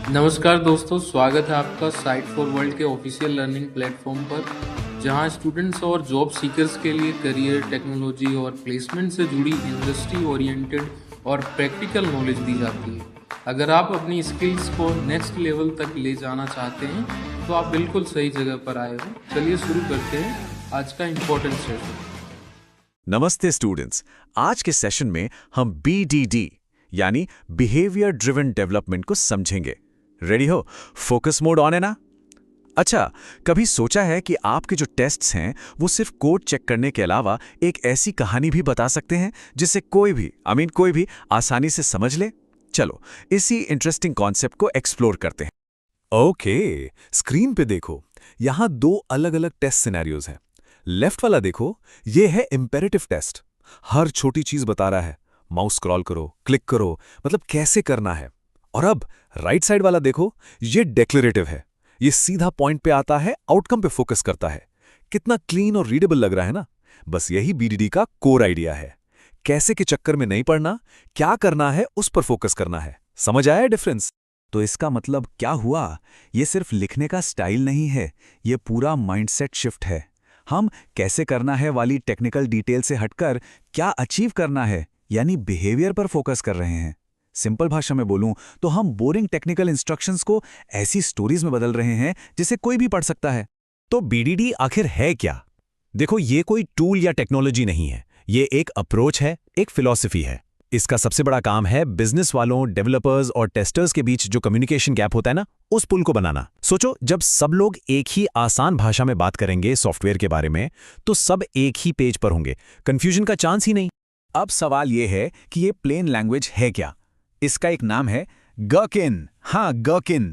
नमस्कार दोस्तों, स्वागत है आपका साइट फॉर वर्ल्ड के ऑफिशियल लर्निंग प्लेटफॉर्म पर, जहां स्टूडेंट्स और जॉब सीकर्स के लिए करियर, टेक्नोलॉजी और प्लेसमेंट से जुड़ी इंडस्ट्री ओरिएंटेड और प्रैक्टिकल नॉलेज दी जाती है। अगर आप अपनी स्किल्स को नेक्स्ट लेवल तक ले जाना चाहते हैं तो आप बिल्कुल सही जगह पर आए हो। चलिए शुरू करते हैं आज का इम्पोर्टेंट सेशन। नमस्ते स्टूडेंट्स। आज के सेशन में हम BDD यानी बिहेवियर ड्रिवन डेवलपमेंट को समझेंगे। रेडी हो? फोकस मोड ऑन है ना? अच्छा, कभी सोचा है कि आपके जो टेस्ट्स हैं वो सिर्फ कोड चेक करने के अलावा एक ऐसी कहानी भी बता सकते हैं जिसे कोई भी आसानी से समझ ले? चलो इसी इंटरेस्टिंग कॉन्सेप्ट को एक्सप्लोर करते हैं। ओके, स्क्रीन पे देखो, यहाँ दो अलग अलग टेस्ट सिनेरियोज हैं। लेफ्ट वाला देखो, ये है इंपेरेटिव टेस्ट। हर छोटी चीज बता रहा है, माउस स्क्रॉल करो, क्लिक करो, मतलब कैसे करना है। और अब राइट साइड वाला देखो, ये डिक्लेरेटिव है। ये सीधा पॉइंट पे आता है, आउटकम पे फोकस करता है। कितना क्लीन और रीडेबल लग रहा है ना? बस यही BDD का कोर आइडिया है। कैसे के चक्कर में नहीं पड़ना, क्या करना है उस पर फोकस करना है। समझ आया डिफरेंस? तो इसका मतलब क्या हुआ? ये सिर्फ लिखने का स्टाइल नहीं है, ये पूरा माइंडसेट शिफ्ट है। हम कैसे करना है वाली टेक्निकल डिटेल से हटकर क्या अचीव करना है यानी बिहेवियर पर फोकस कर रहे हैं। सिंपल भाषा में बोलूं तो हम बोरिंग टेक्निकल इंस्ट्रक्शंस को ऐसी स्टोरीज में बदल रहे हैं जिसे कोई भी पढ़ सकता है। तो BDD आखिर है क्या? देखो, ये कोई टूल या टेक्नोलॉजी नहीं है, ये एक अप्रोच है, एक फिलॉसफी है। इसका सबसे बड़ा काम है बिजनेस वालों, डेवलपर्स और टेस्टर्स के बीच जो कम्युनिकेशन गैप होता है ना, उस पुल को बनाना। सोचो, जब सब लोग एक ही आसान भाषा में बात करेंगे सॉफ्टवेयर के बारे में, तो सब एक ही पेज पर होंगे, कंफ्यूजन का चांस ही नहीं। अब सवाल यह है कि ये प्लेन लैंग्वेज है क्या? इसका एक नाम है गherkin। हाँ, गherkin।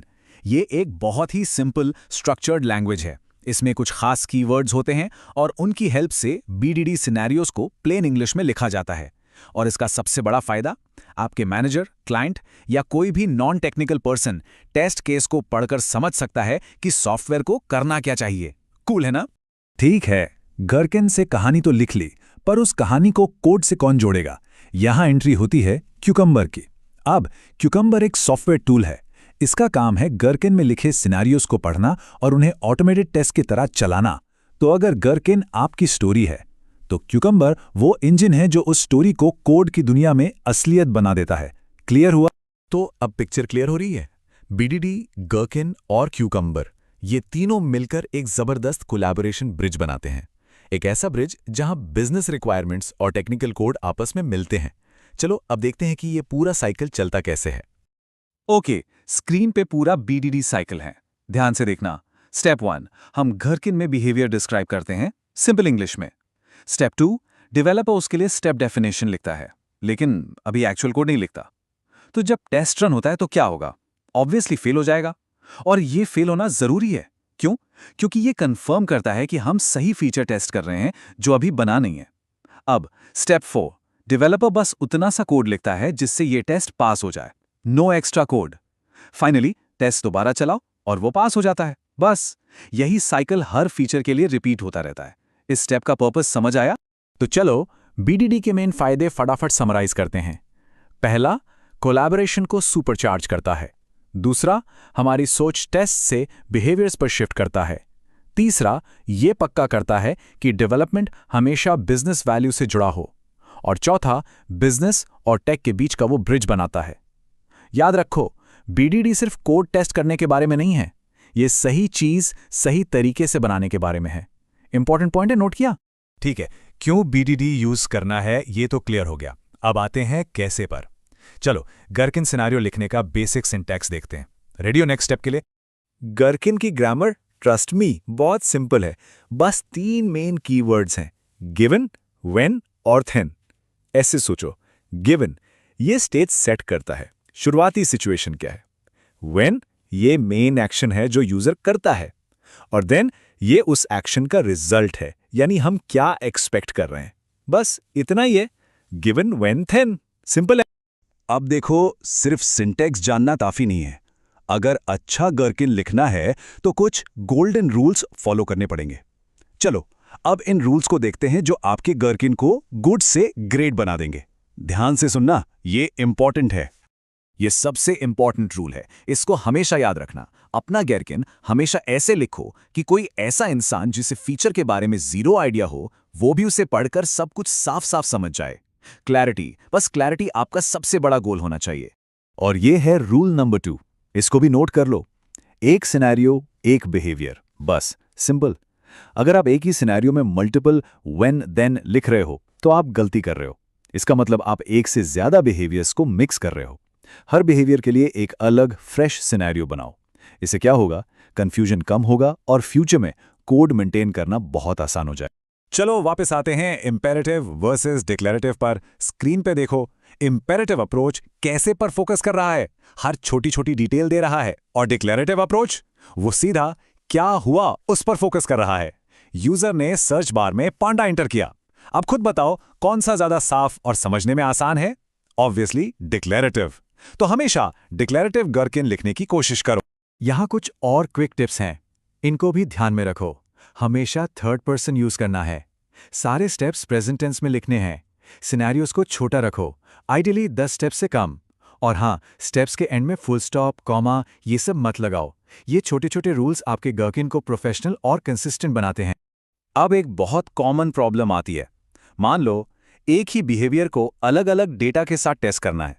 ये एक बहुत ही सिंपल स्ट्रक्चर्ड लैंग्वेज है। इसमें कुछ खास कीवर्ड्स होते हैं और उनकी हेल्प से BDD सिनेरियोज को प्लेन इंग्लिश में लिखा जाता है। और इसका सबसे बड़ा फायदा, आपके मैनेजर, क्लाइंट या कोई भी non technical person test case को पढ़कर समझ सकता है कि सॉफ्टवेयर को करना क्या चाहिए। कूल है ना? ठीक है, गherkin से कहानी तो लिख ली, पर उस कहानी को कोड से कौन जोड़ेगा? यहां एंट्री होती है क्यूकम्बर की। अब क्यूकम्बर एक सॉफ्टवेयर टूल है। इसका काम है गherkin में लिखे सिनेरियोज को पढ़ना और उन्हें ऑटोमेटेड टेस्ट की तरह चलाना। तो अगर gherkin आपकी स्टोरी है, तो क्यूकम्बर वो इंजन है जो उस स्टोरी को कोड की दुनिया में असलियत बना देता है। क्लियर हुआ? तो अब पिक्चर क्लियर हो रही है। BDD, gherkin और क्यूकम्बर, ये तीनों मिलकर एक जबरदस्त कोलैबोरेशन ब्रिज बनाते हैं। एक ऐसा ब्रिज जहां बिजनेस रिक्वायरमेंट्स और टेक्निकल कोड आपस में मिलते हैं। चलो अब देखते हैं कि ये पूरा साइकिल चलता कैसे है। ओके, स्क्रीन पे पूरा BDD साइकिल है। ध्यान से देखना। स्टेप 1, हम gherkin में बिहेवियर डिस्क्राइब करते हैं सिंपल इंग्लिश में। स्टेप 2, डेवलपर उसके लिए स्टेप डेफिनेशन लिखता है, लेकिन अभी एक्चुअल कोड नहीं लिखता। तो जब टेस्ट रन होता है तो क्या होगा? ऑब्वियसली फेल हो जाएगा। और ये फेल होना जरूरी है। क्यों? क्योंकि ये कंफर्म करता है कि हम सही फीचर टेस्ट कर रहे हैं जो अभी बना नहीं है। अब स्टेप 4, डेवलपर बस उतना सा कोड लिखता है जिससे ये टेस्ट पास हो जाए। No extra code. Finally test दोबारा चलाओ और वो पास हो जाता है। बस यही साइकिल हर फीचर के लिए रिपीट होता रहता है। इस स्टेप का पर्पस समझ आया? तो चलो BDD के मेन फायदे फटाफट समराइज करते हैं। पहला, कोलैबोरेशन को सुपरचार्ज करता है। दूसरा, हमारी सोच टेस्ट से बिहेवियर्स पर शिफ्ट करता है। तीसरा, ये पक्का करता है कि डेवलपमेंट हमेशा बिजनेस वैल्यू से जुड़ा हो। और चौथा, बिजनेस और टेक के बीच का वो ब्रिज बनाता है। याद रखो, BDD सिर्फ कोड टेस्ट करने के बारे में नहीं है, ये सही चीज सही तरीके से बनाने के बारे में है। इंपॉर्टेंट पॉइंट है, नोट किया? ठीक है, क्यों BDD यूज करना है ये तो क्लियर हो गया। अब आते हैं कैसे पर। चलो gherkin सिनेरियो लिखने का बेसिक सिंटैक्स देखते हैं। रेडी हो नेक्स्ट स्टेप के लिए? gherkin की ग्रामर, ट्रस्ट मी, बहुत सिंपल है। बस 3 मेन कीवर्ड्स हैं, गिवन, व्हेन और then। ऐसे सोचो, गिवन ये स्टेट सेट करता है, शुरुआती सिचुएशन क्या है। व्हेन ये मेन एक्शन है जो यूजर करता है। और देन ये उस एक्शन का रिजल्ट है, यानी हम क्या एक्सपेक्ट कर रहे हैं। बस इतना ही है, गिवन, व्हेन, then। सिंपल है। अब देखो, सिर्फ सिंटैक्स जानना काफी नहीं है। अगर अच्छा gherkin लिखना है तो कुछ गोल्डन रूल्स फॉलो करने पड़ेंगे। चलो अब इन रूल्स को देखते हैं जो आपके gherkin को गुड से ग्रेट बना देंगे। ध्यान से सुनना, ये इंपॉर्टेंट है। ये सबसे इंपॉर्टेंट रूल है, इसको हमेशा याद रखना। अपना गैरकिन हमेशा ऐसे लिखो कि कोई ऐसा इंसान जिसे फीचर के बारे में जीरो आइडिया हो, वो भी उसे पढ़कर सब कुछ साफ साफ समझ जाए। क्लैरिटी, बस क्लैरिटी आपका सबसे बड़ा गोल होना चाहिए। और ये है रूल नंबर 2, इसको भी नोट कर लो। एक सिनेरियो, एक बिहेवियर, बस सिंपल। अगर आप एक ही सिनेरियो में मल्टीपल व्हेन देन लिख रहे हो तो आप गलती कर रहे हो। इसका मतलब आप एक से ज्यादा बिहेवियर्स को मिक्स कर रहे हो। हर बिहेवियर के लिए एक अलग फ्रेश सिनेरियो बनाओ। इससे क्या होगा, कंफ्यूजन कम होगा और फ्यूचर में कोड मेंटेन करना बहुत आसान हो जाए। चलो वापस आते हैं इंपेरेटिव वर्सेस डिक्लेरेटिव पर। स्क्रीन पे देखो, इंपेरेटिव अप्रोच कैसे पर फोकस कर रहा है, हर छोटी छोटी डिटेल दे रहा है, और डिक्लेरेटिव अप्रोच वो सीधा क्या हुआ उस पर फोकस कर रहा है। यूजर ने सर्च बार में पांडा एंटर किया। अब खुद बताओ कौन सा ज्यादा साफ और समझने में आसान है? Obviously declarative. तो हमेशा डिक्लेरेटिव गरकिन लिखने की कोशिश करो। यहां कुछ और क्विक टिप्स हैं, इनको भी ध्यान में रखो। हमेशा थर्ड पर्सन यूज करना है। सारे स्टेप्स प्रेजेंट टेंस में लिखने हैं। सिनेरियोज को छोटा रखो, आइडियली 10 स्टेप्स से कम। और हाँ, स्टेप्स के एंड में फुल स्टॉप, कॉमा ये सब मत लगाओ। ये छोटे छोटे रूल्स आपके गरकिन को प्रोफेशनल और कंसिस्टेंट बनाते हैं। अब एक बहुत कॉमन प्रॉब्लम आती है। मान लो एक ही बिहेवियर को अलग अलग डेटा के साथ टेस्ट करना है,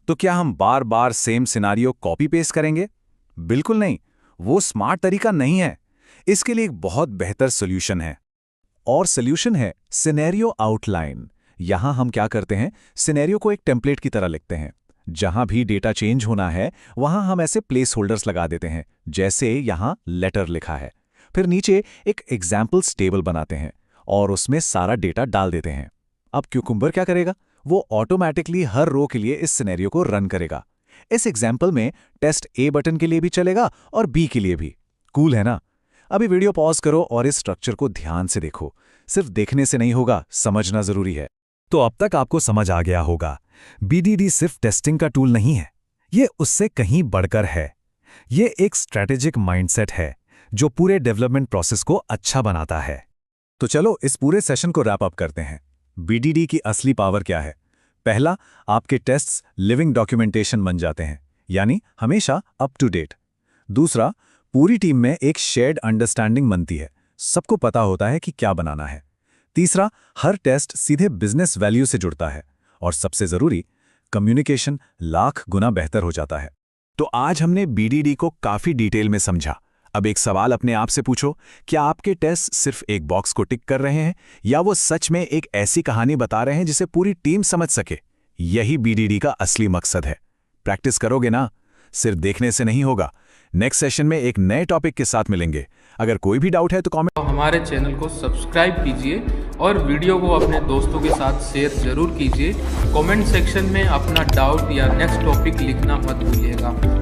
तो क्या हम बार बार सेम सिनेरियो कॉपी पेस्ट करेंगे? बिल्कुल नहीं, वो स्मार्ट तरीका नहीं है। इसके लिए एक बहुत बेहतर सोल्यूशन है, और सोल्यूशन है सिनेरियो आउटलाइन। यहां हम क्या करते हैं, सिनेरियो को एक टेम्पलेट की तरह लिखते हैं। जहां भी डेटा चेंज होना है वहां हम ऐसे प्लेस होल्डर्स लगा देते हैं, जैसे यहां लेटर लिखा है। फिर नीचे एक एग्जाम्पल्स टेबल बनाते हैं और उसमें सारा डेटा डाल देते हैं। अब क्यूकम्बर क्या करेगा, वो ऑटोमेटिकली हर रो के लिए इस सिनेरियो को रन करेगा। इस एग्जाम्पल में टेस्ट ए बटन के लिए भी चलेगा और बी के लिए भी। कूल है ना? अभी वीडियो पॉज करो और इस स्ट्रक्चर को ध्यान से देखो। सिर्फ देखने से नहीं होगा, समझना जरूरी है। तो अब तक आपको समझ आ गया होगा, बीडीडी सिर्फ टेस्टिंग का टूल नहीं है, ये उससे कहीं बढ़कर है। ये एक स्ट्रैटेजिक माइंडसेट है जो पूरे डेवलपमेंट प्रोसेस को अच्छा बनाता है। तो चलो इस पूरे सेशन को रैप अप करते हैं। बीडीडी की असली पावर क्या है? पहला, आपके टेस्ट्स लिविंग डॉक्यूमेंटेशन बन जाते हैं, यानी हमेशा अप टू डेट। दूसरा, पूरी टीम में एक शेयर्ड अंडरस्टैंडिंग बनती है, सबको पता होता है कि क्या बनाना है। तीसरा, हर टेस्ट सीधे बिजनेस वैल्यू से जुड़ता है। और सबसे जरूरी, कम्युनिकेशन लाख गुना बेहतर हो जाता है। तो आज हमने बीडीडी को काफी डिटेल में समझा। अब एक सवाल अपने आप से पूछो, क्या आपके टेस्ट सिर्फ एक बॉक्स को टिक कर रहे हैं, या वो सच में एक ऐसी कहानी बता रहे हैं जिसे पूरी टीम समझ सके? यही बीडीडी का असली मकसद है। प्रैक्टिस करोगे ना, सिर्फ देखने से नहीं होगा। नेक्स्ट सेशन में एक नए टॉपिक के साथ मिलेंगे। अगर कोई भी डाउट है तो कमेंट। हमारे चैनल को सब्सक्राइब कीजिए और वीडियो को अपने दोस्तों के साथ शेयर जरूर कीजिए। कमेंट सेक्शन में अपना डाउट या नेक्स्ट टॉपिक लिखना मत भूलिएगा।